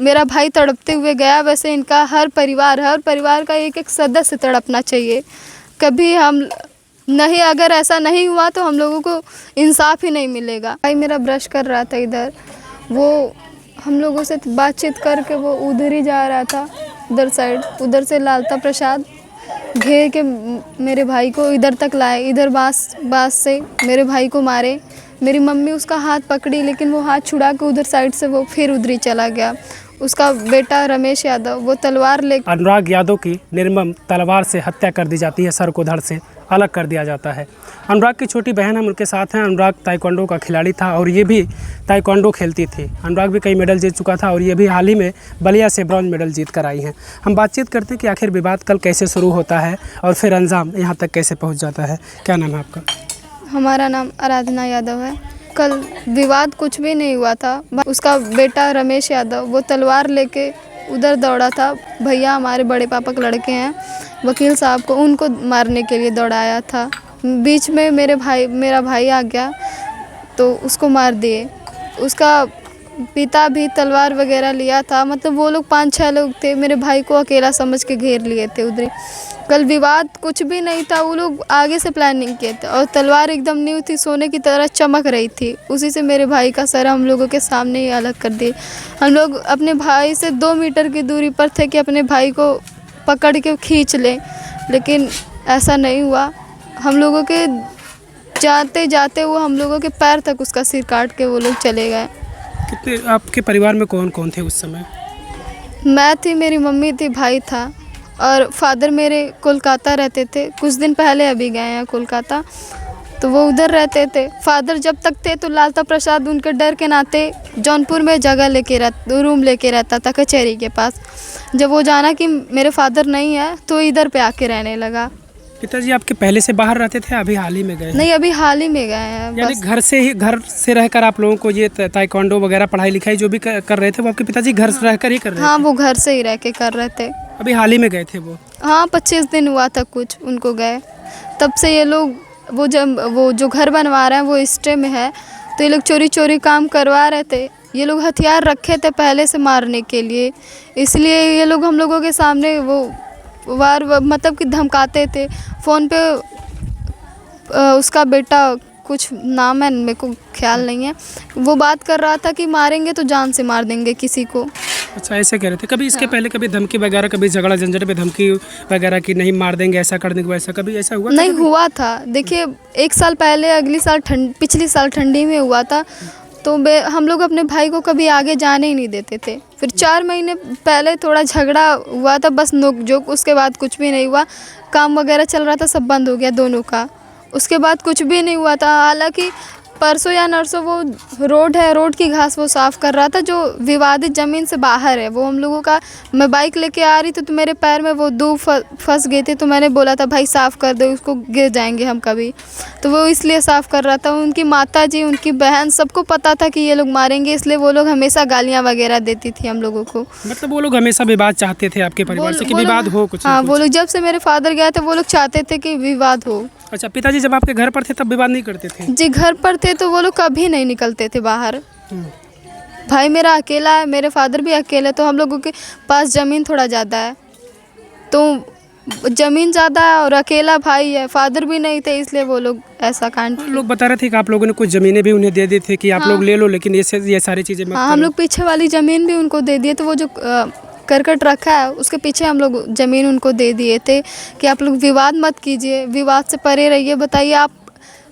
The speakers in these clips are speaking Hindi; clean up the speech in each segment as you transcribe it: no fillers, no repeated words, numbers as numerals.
मेरा भाई तड़पते हुए गया, वैसे इनका हर परिवार का एक एक सदस्य तड़पना चाहिए। कभी हम नहीं, अगर ऐसा नहीं हुआ तो हम लोगों को इंसाफ ही नहीं मिलेगा। भाई मेरा ब्रश कर रहा था इधर, वो हम लोगों से बातचीत करके वो उधर ही जा रहा था, उधर साइड, उधर से लालता प्रसाद घेर के मेरे भाई को इधर तक लाए, इधर बांस से मेरे भाई को मारे। मेरी मम्मी उसका हाथ पकड़ी, लेकिन वो हाथ छुड़ा के उधर साइड से वो फिर उधर ही चला गया। उसका बेटा रमेश यादव वो तलवार ले अनुराग यादव की निर्मम तलवार से हत्या कर दी जाती है, सर को धड़ से अलग कर दिया जाता है। अनुराग की छोटी बहन हम उनके साथ हैं। अनुराग ताइक्वांडो का खिलाड़ी था और ये भी ताइक्वांडो खेलती थी। अनुराग भी कई मेडल जीत चुका था और ये भी हाल ही में बलिया से ब्रॉन्ज मेडल जीत कर आई हैं। हम बातचीत करते हैं कि आखिर विवाद कल कैसे शुरू होता है और फिर अंजाम यहाँ तक कैसे पहुँच जाता है। क्या नाम है आपका? हमारा नाम आराधना यादव है। कल विवाद कुछ भी नहीं हुआ था। उसका बेटा रमेश यादव वो तलवार लेके उधर दौड़ा था। भैया हमारे बड़े पापा के लड़के हैं, वकील साहब को उनको मारने के लिए दौड़ाया था। बीच में मेरा भाई आ गया तो उसको मार दिए। उसका पिता भी तलवार वगैरह लिया था, मतलब वो लोग 5-6 लोग थे। मेरे भाई को अकेला समझ के घेर लिए थे उधर। कल विवाद कुछ भी नहीं था, वो लोग आगे से प्लानिंग किए थे और तलवार एकदम न्यू थी, सोने की तरह चमक रही थी। उसी से मेरे भाई का सर हम लोगों के सामने ही अलग कर दिए। हम लोग अपने भाई से 2 मीटर की दूरी पर थे कि अपने भाई को पकड़ के खींच लें, लेकिन ऐसा नहीं हुआ। हम लोगों के जाते जाते वो हम लोगों के पैर तक उसका सिर काट के वो लोग चले गए। कितने आपके परिवार में कौन कौन थे उस समय? मैं थी, मेरी मम्मी थी, भाई था और फादर मेरे कोलकाता रहते थे। कुछ दिन पहले अभी गए हैं कोलकाता, तो वो उधर रहते थे। फादर जब तक थे तो लालता प्रसाद उनके डर के नाते जौनपुर में रूम लेके रहता था कचहरी के पास। जब वो जाना कि मेरे फादर नहीं है तो इधर पे आके रहने लगा। पिताजी आपके पहले से बाहर रहते थे, अभी हाल ही में गए? नहीं, अभी हाल ही में गए हैं। यानी घर से रहकर आप लोगों को ये ताइक्वांडो वगैरह पढ़ाई लिखाई जो भी कर रहे थे वो आपके पिताजी घर से रहकर ही कर रहे थे? हाँ, वो घर से ही रह के कर रहे थे। अभी हाल ही में गए थे वो? हाँ, 25 दिन हुआ था कुछ उनको गए। तब से ये लोग वो जो घर बनवा रहे हैं वो स्टे में है, तो ये लोग चोरी चोरी काम करवा रहे थे। ये लोग हथियार रखे थे पहले से मारने के लिए, इसलिए ये लोग हम लोगों के सामने वो मतलब कि धमकाते थे। फ़ोन पे उसका बेटा, कुछ नाम है मेरे को ख्याल नहीं है, वो बात कर रहा था कि मारेंगे तो जान से मार देंगे किसी को। अच्छा, ऐसे कह रहे थे। कभी इसके पहले कभी धमकी वगैरह, कभी झगड़ा झंझट पे धमकी वगैरह की नहीं मार देंगे, ऐसा कर देंगे, वैसा कभी ऐसा हुआ? नहीं हुआ था। देखिए 1 साल पहले, पिछली साल ठंडी में हुआ था, तो हम लोग अपने भाई को कभी आगे जाने ही नहीं देते थे। फिर 4 महीने पहले थोड़ा झगड़ा हुआ था, बस नोक-झोंक, उसके बाद कुछ भी नहीं हुआ। काम वगैरह चल रहा था, सब बंद हो गया दोनों का। उसके बाद कुछ भी नहीं हुआ था। हालांकि परसों या नरसों वो रोड है, रोड की घास वो साफ़ कर रहा था जो विवादित ज़मीन से बाहर है। वो हम लोगों का, मैं बाइक लेके आ रही थी तो मेरे पैर में वो दूब फंस गई थी, तो मैंने बोला था भाई साफ़ कर दो, उसको गिर जाएंगे हम कभी, तो वो इसलिए साफ़ कर रहा था। उनकी माता जी, उनकी बहन, सबको पता था कि ये लोग मारेंगे, इसलिए वो लोग हमेशा गालियाँ वगैरह देती थी हम लोगों को। मतलब वो लोग हमेशा विवाद चाहते थे आपके परिवार से कि विवाद हो कुछ? हाँ, वो लोग जब से मेरे फादर गए थे वो लोग चाहते थे कि विवाद हो। अच्छा, पिताजी जब आपके घर पर थे तब विवाद नहीं करते थे? जी, घर पर थे तो वो लोग कभी नहीं निकलते थे बाहर। भाई मेरा अकेला है, मेरे फादर भी अकेले, तो हम लोगों के पास ज़मीन थोड़ा ज़्यादा है, तो ज़मीन ज़्यादा है और अकेला भाई है। फादर भी नहीं थे, इसलिए वो लोग ऐसा कांड। लोग बता रहे थे कि आप लोगों ने कुछ ज़मीनें भी उन्हें दे दी थी कि आप लोग ले लो, लेकिन ये सारी चीज़ें मत हाँ, हम लोग पीछे वाली ज़मीन भी उनको दे दिए। तो वो जो करकट रखा है उसके पीछे हम लोग ज़मीन उनको दे दिए थे कि आप लोग विवाद मत कीजिए, विवाद से परे रहिए। बताइए, आप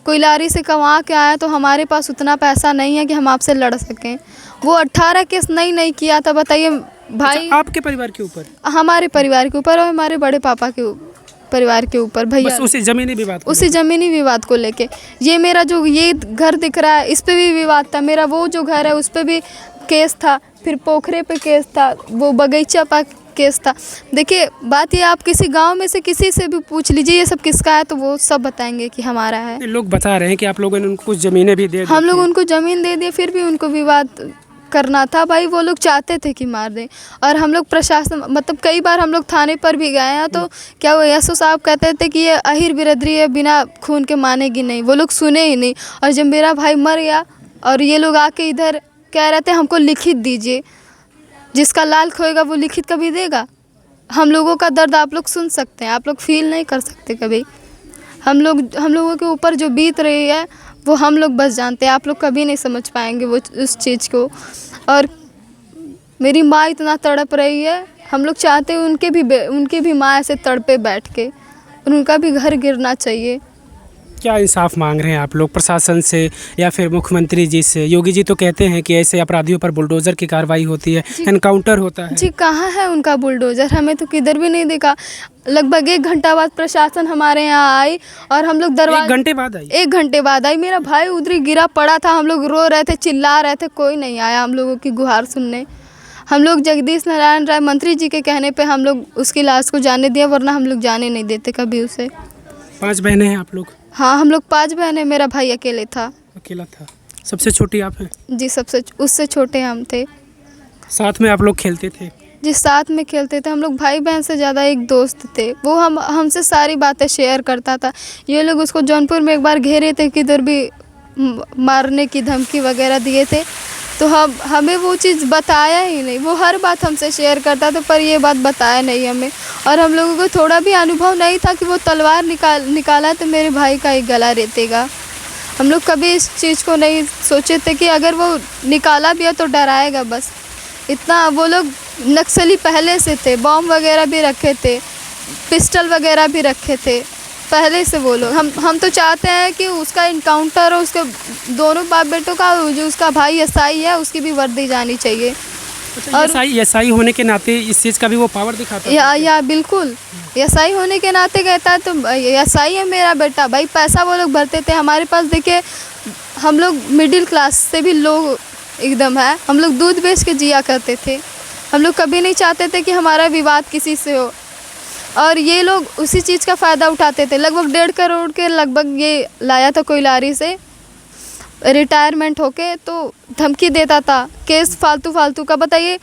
कोई लारी से कमा के आया, तो हमारे पास उतना पैसा नहीं है कि हम आपसे लड़ सकें। वो 18 केस नहीं किया था, बताइए भाई। अच्छा, आपके परिवार के ऊपर? हमारे परिवार के ऊपर और हमारे बड़े पापा के परिवार के ऊपर भैया। बस उसी ज़मीनी विवाद को लेके। ये मेरा जो ये घर दिख रहा है, इस पे भी विवाद था। मेरा वो जो घर है उस पे भी केस था, फिर पोखरे पे केस था, वो बगीचा पर केस था। देखिए बात ये, आप किसी गांव में से किसी से भी पूछ लीजिए ये सब किसका है, तो वो सब बताएंगे कि हमारा है। लोग बता रहे हैं कि आप लोगों ने उनको कुछ ज़मीनें भी दे दी। हम लोग उनको ज़मीन दे दिए, फिर भी उनको विवाद करना था। भाई वो लोग चाहते थे कि मार दें, और हम लोग प्रशासन, मतलब कई बार हम लोग थाने पर भी गए हैं, तो क्या वो एसओ साहब कहते थे कि ये अहिर बिरादरी है, बिना खून के मानेगी नहीं। वो लोग सुने ही नहीं। और जब मेरा भाई मर गया और ये लोग आके इधर कह रहे थे हमको लिखित दीजिए, जिसका लाल खोएगा वो लिखित कभी देगा? हम लोगों का दर्द आप लोग सुन सकते हैं, आप लोग फील नहीं कर सकते कभी। हम लोगों के ऊपर जो बीत रही है वो हम लोग बस जानते हैं, आप लोग कभी नहीं समझ पाएंगे वो उस चीज़ को। और मेरी माँ इतना तड़प रही है, हम लोग चाहते हैं उनकी भी माँ ऐसे तड़पे बैठ के, और उनका भी घर गिरना चाहिए। क्या इंसाफ मांग रहे हैं आप लोग प्रशासन से या फिर मुख्यमंत्री जी से? योगी जी तो कहते हैं कि ऐसे अपराधियों पर बुलडोज़र की कार्रवाई होती है, एनकाउंटर होता है। जी कहाँ है उनका बुलडोज़र? हमें तो किधर भी नहीं देखा। लगभग 1 घंटा बाद प्रशासन हमारे यहाँ आई और हम लोग 1 घंटे बाद आई? 1 घंटे बाद आई। मेरा भाई उधर ही गिरा पड़ा था, हम लोग रो रहे थे, चिल्ला रहे थे, कोई नहीं आया हम लोगों की गुहार सुनने। हम लोग जगदीश नारायण राय मंत्री जी के कहने पे हम लोग उसकी लाश को जाने दिया, वरना हम लोग जाने नहीं देते कभी उसे। 5 बहनें हैं आप लोग? हाँ, हम लोग 5 बहनें, मेरा भाई अकेले था। अकेला था? सबसे छोटी आप हैं? जी, उससे छोटे हम थे। साथ में आप लोग खेलते थे? जी, साथ में खेलते थे हम लोग। भाई बहन से ज़्यादा एक दोस्त थे, वो हमसे सारी बातें शेयर करता था। ये लोग उसको जौनपुर में एक बार घेरे थे, किधर भी मारने की धमकी वगैरह दिए थे, तो हमें वो चीज़ बताया ही नहीं। वो हर बात हमसे शेयर करता था पर ये बात बताया नहीं हमें। और हम लोगों को थोड़ा भी अनुभव नहीं था कि वो तलवार निकाला तो मेरे भाई का ही गला रेतेगा। हम लोग कभी इस चीज़ को नहीं सोचे थे कि अगर वो निकाला भी है तो डराएगा बस। इतना वो लोग नक्सली पहले से थे, बॉम्ब वगैरह भी रखे थे, पिस्टल वगैरह भी रखे थे पहले से वो लोग। हम तो चाहते हैं कि उसका इनकाउंटर और उसके दोनों बाप बेटों का, जो उसका भाई एसआई है उसकी भी वर्दी जानी चाहिए। अच्छा, और एसआई होने के नाते इस चीज़ का भी वो पावर दिखाता है? या बिल्कुल, एसआई होने के नाते कहता है तो एसआई है मेरा बेटा। भाई पैसा वो लोग भरते थे हमारे पास। देखिए हम लोग मिडिल क्लास से भी लोग एकदम है, हम लोग दूध बेच के जिया करते थे। हम लोग कभी नहीं चाहते थे कि हमारा विवाद किसी से हो, और ये लोग उसी चीज़ का फ़ायदा उठाते थे। लगभग 1.5 करोड़ के लगभग ये लाया था कोयलारी से रिटायरमेंट होके, तो धमकी देता था, केस फालतू का। बताइए,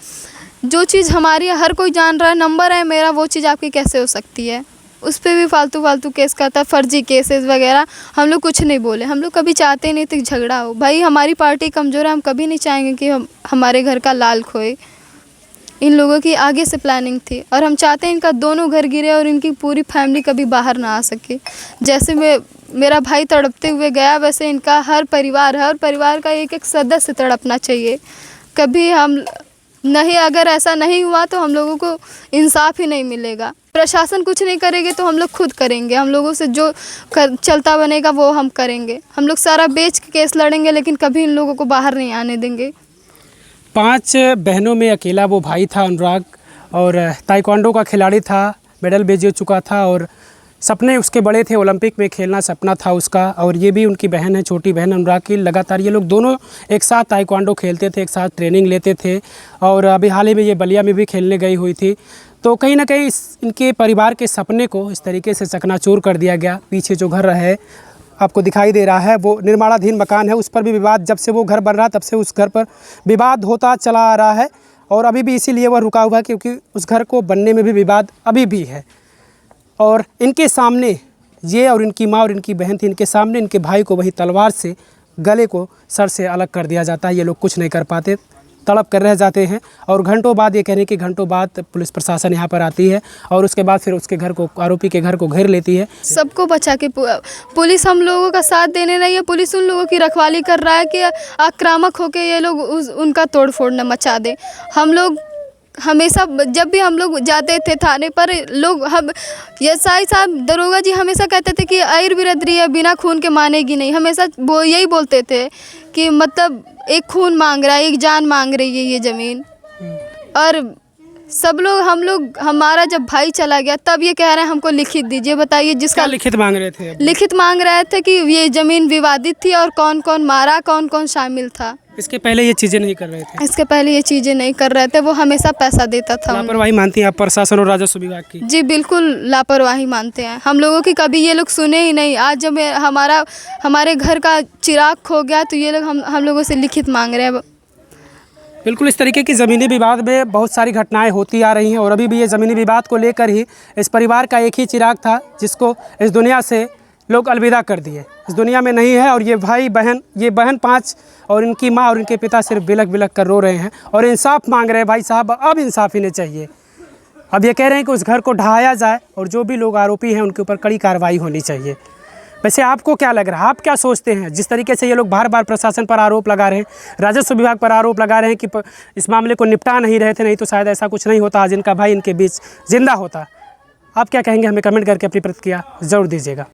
जो चीज़ हमारी हर कोई जान रहा है, नंबर है मेरा, वो चीज़ आपकी कैसे हो सकती है? उस पर भी फालतू केस करता, फर्जी केसेस वगैरह। हम लोग कुछ नहीं बोले, हम लोग कभी चाहते नहीं थे झगड़ा हो। भाई हमारी पार्टी कमज़ोर है, हम कभी नहीं चाहेंगे कि हमारे घर का लाल खोए। इन लोगों की आगे से प्लानिंग थी, और हम चाहते हैं इनका दोनों घर गिरे और इनकी पूरी फैमिली कभी बाहर ना आ सके। जैसे मेरा भाई तड़पते हुए गया, वैसे इनका हर परिवार का एक सदस्य तड़पना चाहिए। कभी हम नहीं, अगर ऐसा नहीं हुआ तो हम लोगों को इंसाफ ही नहीं मिलेगा। प्रशासन कुछ नहीं करेंगे तो हम लोग खुद करेंगे। हम लोगों से जो चलता बनेगा वो हम करेंगे। हम लोग सारा बेच के केस लड़ेंगे, लेकिन कभी इन लोगों को बाहर नहीं आने देंगे। 5 बहनों में अकेला वो भाई था अनुराग, और ताइक्वांडो का खिलाड़ी था, मेडल भी जीत चुका था, और सपने उसके बड़े थे, ओलंपिक में खेलना सपना था उसका। और ये भी उनकी बहन है, छोटी बहन अनुराग की। लगातार ये लोग दोनों एक साथ ताइक्वांडो खेलते थे, एक साथ ट्रेनिंग लेते थे, और अभी हाल ही में ये बलिया में भी खेलने गई हुई थी। तो कहीं ना कहीं इनके परिवार के सपने को इस तरीके से चकनाचूर कर दिया गया। पीछे जो घर है आपको दिखाई दे रहा है, वो निर्माणाधीन मकान है, उस पर भी विवाद, जब से वो घर बन रहा तब से उस घर पर विवाद होता चला आ रहा है, और अभी भी इसीलिए वह रुका हुआ है क्योंकि उस घर को बनने में भी विवाद अभी भी है। और इनके सामने ये और इनकी माँ और इनकी बहन थी, इनके सामने इनके भाई को वही तलवार से गले को सर से अलग कर दिया जाता है। ये लोग कुछ नहीं कर पाते, तड़प कर रह जाते हैं, और घंटों बाद, ये कह रहे हैं कि घंटों बाद पुलिस प्रशासन यहाँ पर आती है, और उसके बाद फिर उसके घर को, आरोपी के घर को घेर लेती है। सबको बचा के पुलिस हम लोगों का साथ देने नहीं है। पुलिस उन लोगों की रखवाली कर रहा है कि आक्रामक होकर ये लोग उनका तोड़ फोड़ न मचा दे। हम लोग हमेशा, जब भी हम लोग जाते थे थाने पर, लोग हम एसआई साहब, दरोगा जी हमेशा कहते थे कि आयर बिरादरी है, बिना खून के मानेगी नहीं। हमेशा वो यही बोलते थे कि मतलब एक खून मांग रहा है, एक जान मांग रही है ये ज़मीन। और सब लोग, हम लोग, हमारा जब भाई चला गया तब ये कह रहे हैं हमको लिखित दीजिए। बताइए, जिसका लिखित मांग रहे थे? लिखित मांग रहे थे कि ये ज़मीन विवादित थी और कौन कौन मारा, कौन कौन शामिल था। इसके पहले ये चीज़ें नहीं कर रहे थे? इसके पहले ये चीज़ें नहीं कर रहे थे। वो हमेशा पैसा देता था। लापरवाही मानती हैं आप प्रशासन और राजस्व विभाग की? जी बिल्कुल लापरवाही मानते हैं। हम लोगों की कभी ये लोग सुने ही नहीं। आज जब हमारे घर का चिराग खो गया तो ये लोग हम लोगों से लिखित मांग रहे हैं। बिल्कुल इस तरीके की ज़मीनी विवाद में बहुत सारी घटनाएं होती आ रही हैं, और अभी भी ये ज़मीनी विवाद को लेकर ही इस परिवार का एक ही चिराग था जिसको इस दुनिया से लोग अलविदा कर दिए, इस दुनिया में नहीं है। और ये भाई बहन, ये बहन 5 और इनकी माँ और इनके पिता सिर्फ बिलख बिलख कर रो रहे हैं और इंसाफ मांग रहे हैं। भाई साहब, अब इंसाफ इन्हें चाहिए। अब ये कह रहे हैं कि उस घर को ढहाया जाए और जो भी लोग आरोपी हैं उनके ऊपर कड़ी कार्रवाई होनी चाहिए। वैसे आपको क्या लग रहा है, आप क्या सोचते हैं? जिस तरीके से ये लोग बार बार प्रशासन पर आरोप लगा रहे हैं, राजस्व विभाग पर आरोप लगा रहे हैं कि इस मामले को निपटा नहीं रहे थे, नहीं तो शायद ऐसा कुछ नहीं होता, आज इनका भाई इनके बीच जिंदा होता। आप क्या कहेंगे? हमें कमेंट करके अपनी प्रतिक्रिया ज़रूर दीजिएगा।